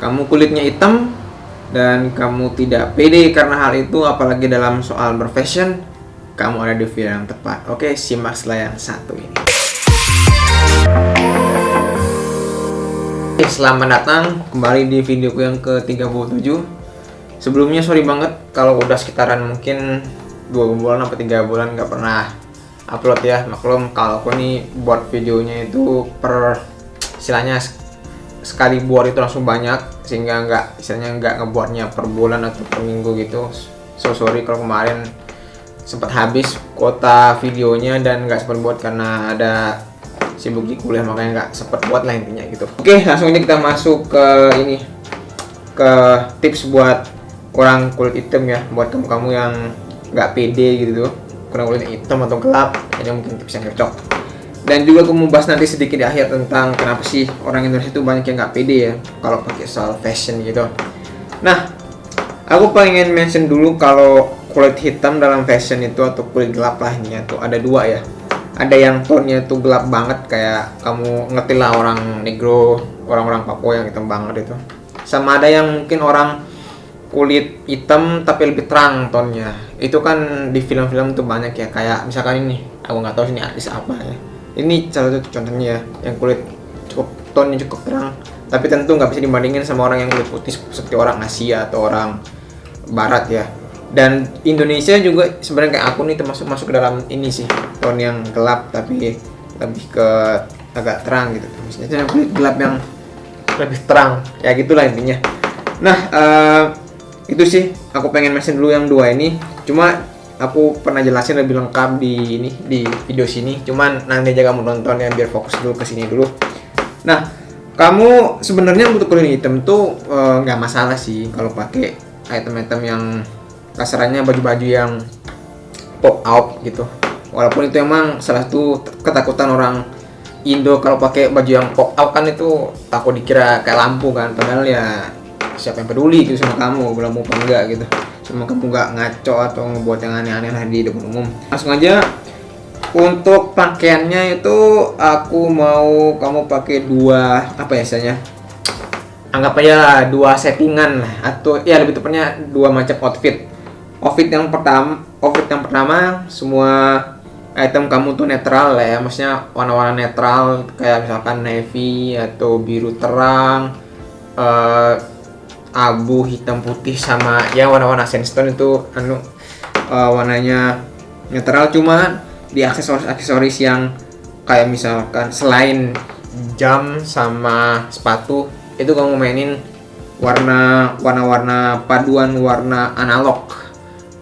kamu kulitnya hitam dan kamu tidak pede karena hal itu, apalagi dalam soal berfashion, kamu ada di video yang tepat. Oke, simak setelah yang satu ini. Oke, selamat datang kembali di videoku yang ke-37. Sebelumnya sorry banget kalau udah sekitaran mungkin 2 bulan atau 3 bulan nggak pernah upload ya. Maklum kalau aku nih buat videonya itu istilahnya sekali buat itu langsung banyak, sehingga nggak ngebuatnya per bulan atau per minggu gitu. So sorry kalau kemarin sempat habis kuota videonya dan nggak sempat buat karena ada sibuk di kuliah, makanya nggak sempat buat lah intinya gitu. Oke, langsung aja kita masuk ke ini, ke tips buat orang kulit hitam ya, buat kamu yang nggak pede gitu tuh, kurang kulitnya hitam atau gelap, ini mungkin tips yang cocok. Dan juga aku mau bahas nanti sedikit di akhir tentang kenapa sih orang Indonesia itu banyak yang nggak pede ya kalau pakai soal fashion gitu. Nah, aku pengen mention dulu kalau kulit hitam dalam fashion itu atau kulit gelap lah ini tuh ada dua ya. Ada yang tone-nya tuh gelap banget, kayak kamu ngerti lah orang negro, orang-orang Papua yang hitam banget itu. Sama ada yang mungkin orang kulit hitam tapi lebih terang tone-nya. Itu kan di film-film tuh banyak ya, kayak misalkan ini, aku nggak tahu sini artis apa ya. Ini salah satu contohnya ya, yang kulit tone-nya cukup terang, tapi tentu nggak bisa dibandingin sama orang yang kulit putih seperti orang Asia atau orang Barat ya. Dan Indonesia juga sebenarnya kayak aku nih termasuk ke dalam ini sih, tone yang gelap tapi lebih ke agak terang gitu. Misalnya kulit gelap yang lebih terang, ya gitulah intinya. Nah, itu sih aku pengen mention dulu yang dua ini. Cuma aku pernah jelasin lebih lengkap di video sini. Cuman nanti aja kamu nonton ya, biar fokus dulu ke sini dulu. Nah, kamu sebenarnya untuk kulit hitam tuh nggak masalah sih kalau pakai item-item yang kasarannya baju-baju yang pop out gitu. Walaupun itu emang salah satu ketakutan orang Indo, kalau pakai baju yang pop out kan itu takut dikira kayak lampu kan. Padahal ya siapa yang peduli gitu sama kamu, belum mau apa enggak gitu. Cuma kamu nggak ngaco atau ngebuat yang aneh-aneh lah di depan umum. Langsung aja untuk pakaiannya itu aku mau kamu pakai dua, apa ya istilahnya, anggap aja dua settingan lah, atau ya lebih tepatnya dua macam outfit. Outfit yang pertama semua item kamu tuh netral lah ya, maksudnya warna-warna netral kayak misalkan navy atau biru terang, abu, hitam, putih, sama ya warna-warna sandstone itu warnanya netral. Cuma di aksesoris yang kayak misalkan selain jam sama sepatu itu kamu mainin warna-warna paduan warna analog.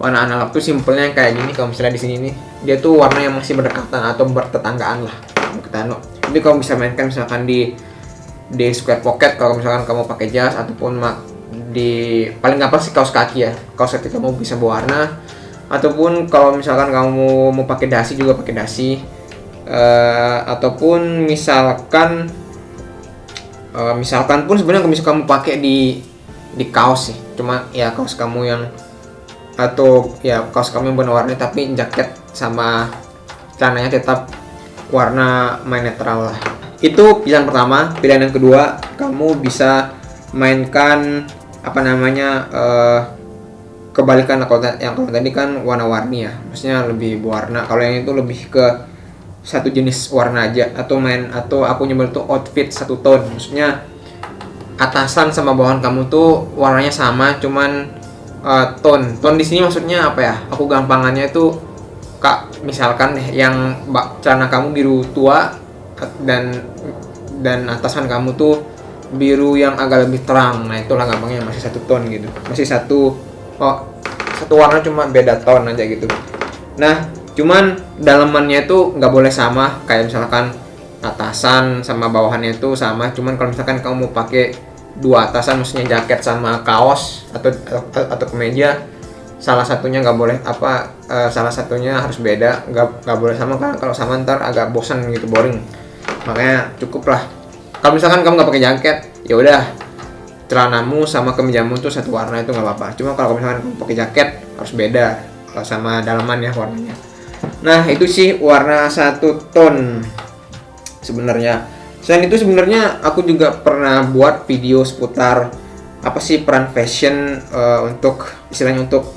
Warna analog tuh simpelnya kayak gini. Kalau misalnya di sini nih, dia tuh warna yang masih berdekatan atau bertetanggaan lah. Jadi kamu bisa mainkan misalkan di square pocket kalau misalkan kamu pakai jas, ataupun di paling gampang sih kaos kaki ya. Kaos kaki kamu bisa berwarna, ataupun kalau misalkan kamu mau pakai dasi juga pakai dasi, ataupun misalkan pun sebenarnya kalau misalkan kamu pakai di kaos sih. Cuma ya kaos kamu yang warna-warni tapi jaket sama celananya tetap warna main netral lah. Itu pilihan pertama. Pilihan yang kedua, kamu bisa mainkan kebalikan. Kalau tadi kan warna-warni ya, maksudnya lebih berwarna. Kalau yang itu lebih ke satu jenis warna aja, atau aku nyebut tuh outfit satu tone. Maksudnya atasan sama bawahan kamu tuh warnanya sama, cuman tone di sini maksudnya apa ya? Aku gampangannya itu misalkan yang celana kamu biru tua dan atasan kamu tuh biru yang agak lebih terang. Nah, itulah gampangnya masih satu tone gitu. Masih satu warna, cuma beda tone aja gitu. Nah, cuman dalamannya itu nggak boleh sama, kayak misalkan atasan sama bawahannya itu sama. Cuman kalau misalkan kamu mau pakai dua atasan, maksudnya jaket sama kaos atau kemeja, salah satunya nggak boleh salah satunya harus beda, nggak boleh sama, kan kalau sama ntar agak bosan gitu, boring. Makanya cukup lah kalau misalkan kamu nggak pakai jaket, ya udah celanamu sama kemejamu tuh satu warna, itu nggak apa-apa. Cuma kalau misalkan kamu pakai jaket harus beda sama dalaman ya warnanya. Nah, itu sih warna satu tone sebenarnya. Selain itu sebenarnya aku juga pernah buat video seputar apa sih peran fashion untuk istilahnya untuk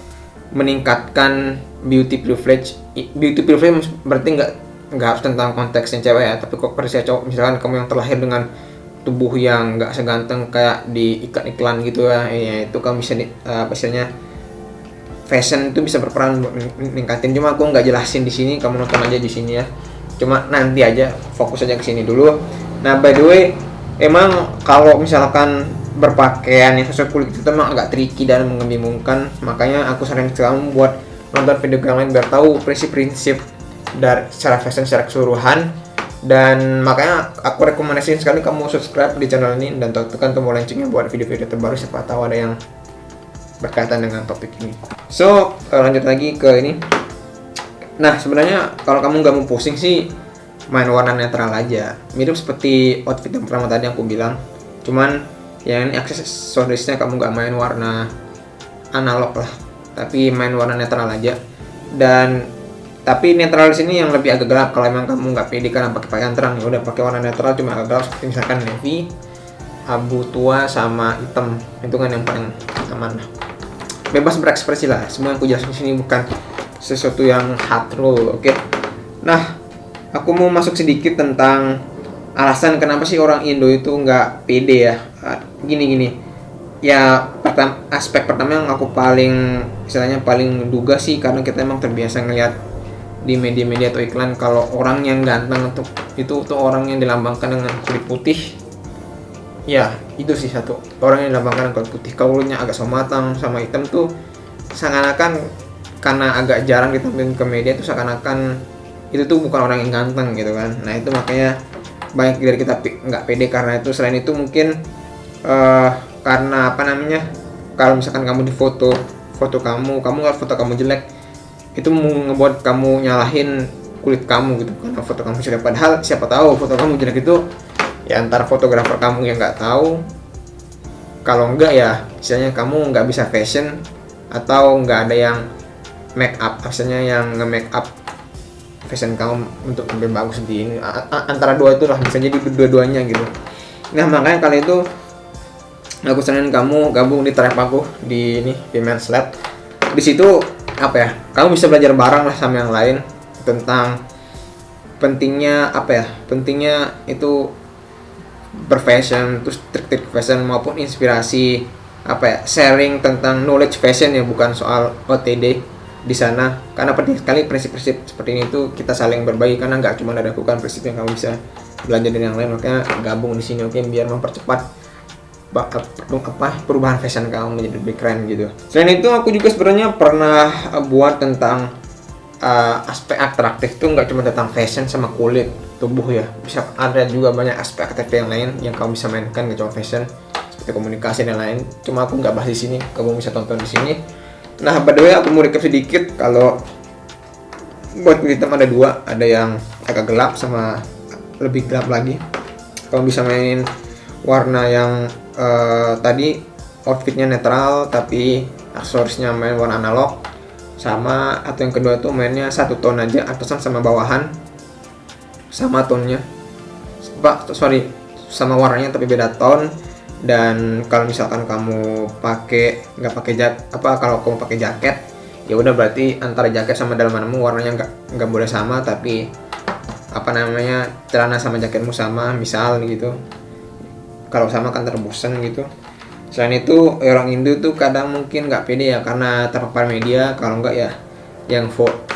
meningkatkan beauty privilege. Beauty privilege berarti nggak harus tentang konteksnya cewek ya, tapi kok persia cowok. Misalkan kamu yang terlahir dengan tubuh yang nggak seganteng kayak di iklan-iklan gitu ya, itu kamu bisa apa istilahnya fashion itu bisa berperan buat meningkatin. Cuma aku nggak jelasin di sini, kamu nonton aja di sini ya. Cuma nanti aja fokus aja ke sini dulu. Nah, by the way, emang kalau misalkan berpakaian yang sesuai kulit itu emang agak tricky dan membingungkan. Makanya aku saranin kamu buat nonton video yang lain biar tahu prinsip-prinsip dari secara fashion secara keseluruhan. Dan makanya aku rekomendasiin sekali kamu subscribe di channel ini dan tekan tombol loncengnya buat video-video terbaru, siapa tahu ada yang berkaitan dengan topik ini. So, lanjut lagi ke ini. Nah, sebenarnya kalau kamu nggak mau pusing sih, main warna netral aja. Mirip seperti outfit yang pertama tadi aku bilang. Cuman yang ini aksesorisnya kamu nggak main warna analog lah, tapi main warna netral aja. Dan tapi netral di sini yang lebih agak gelap. Kalau emang kamu nggak pede karena pakai pakaian terang, ya udah pakai warna netral cuma agak gelap seperti misalkan navy, abu tua sama hitam. Itu kan yang paling aman. Bebas berekspresi lah. Semua yang aku jelasin di sini bukan sesuatu yang hard rule, oke? Nah, aku mau masuk sedikit tentang alasan kenapa sih orang Indo itu nggak pede ya. Gini. Ya, aspek pertama yang aku paling istilahnya paling duga sih karena kita emang terbiasa ngelihat di media-media atau iklan kalau orang yang ganteng untuk itu tuh orang yang dilambangkan dengan kulit putih. Ya, itu sih satu. Orang yang dilambangkan dengan kulit putih, kulitnya agak matang sama hitam tuh seakan-akan karena agak jarang ditampilkan ke media tuh seakan-akan itu tuh bukan orang yang ganteng gitu kan. Nah, itu makanya banyak dari kita nggak pede karena itu. Selain itu mungkin karena apa namanya, kalau misalkan kamu di foto kamu nggak foto kamu jelek, itu mau ngebuat kamu nyalahin kulit kamu gitu karena foto kamu jelek. Padahal siapa tahu foto kamu jelek itu ya antara fotografer kamu yang nggak tahu, kalau enggak ya misalnya kamu nggak bisa fashion atau nggak ada yang make up, misalnya yang nge-make up fashion kamu untuk lebih bagus di ini. Antara dua itulah, bisa jadi dua-duanya gitu. Nah, makanya kali itu aku saranin kamu gabung di tribe aku di ini Women's Lab. Di situ apa ya, kamu bisa belajar bareng lah sama yang lain tentang pentingnya itu berfashion, terus trik-trik fashion maupun inspirasi sharing tentang knowledge fashion ya, bukan soal OTD di sana. Karena penting sekali prinsip-prinsip seperti ini tuh kita saling berbagi, karena nggak cuma ada aku kan prinsip yang kamu bisa belajar dari yang lain. Makanya gabung di sini, oke, biar mempercepat perubahan fashion kamu menjadi lebih keren gitu. Selain itu aku juga sebenarnya pernah buat tentang aspek atraktif tuh nggak cuma tentang fashion sama kulit tubuh ya, bisa ada juga banyak aspek atraktif yang lain yang kamu bisa mainkan, nggak cuma fashion, seperti komunikasi dan lain. Cuma aku nggak bahas di sini, kamu bisa tonton di sini. Nah, by the way, aku mau recap sedikit. Kalau buat kulit hitam ada dua, ada yang agak gelap sama lebih gelap lagi. Kamu bisa mainin warna yang tadi outfitnya netral tapi aksesorisnya main warna analog, sama atau yang kedua tuh mainnya satu tone aja, atasan sama bawahan sama tonnya, sama warnanya tapi beda tone. Dan kalau misalkan kamu kalau kamu pakai jaket, ya udah berarti antara jaket sama dalamanmu warnanya nggak boleh sama, tapi celana sama jaketmu sama, misal gitu. Kalau sama kan terbosan gitu. Selain itu orang Indo tuh kadang mungkin nggak pede ya karena terpapar media, kalau nggak ya yang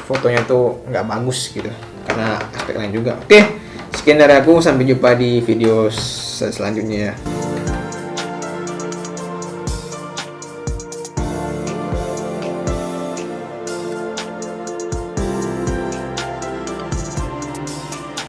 fotonya tuh nggak bagus gitu karena aspek lain juga. Oke, sekian dari aku, sampai jumpa di video selanjutnya ya.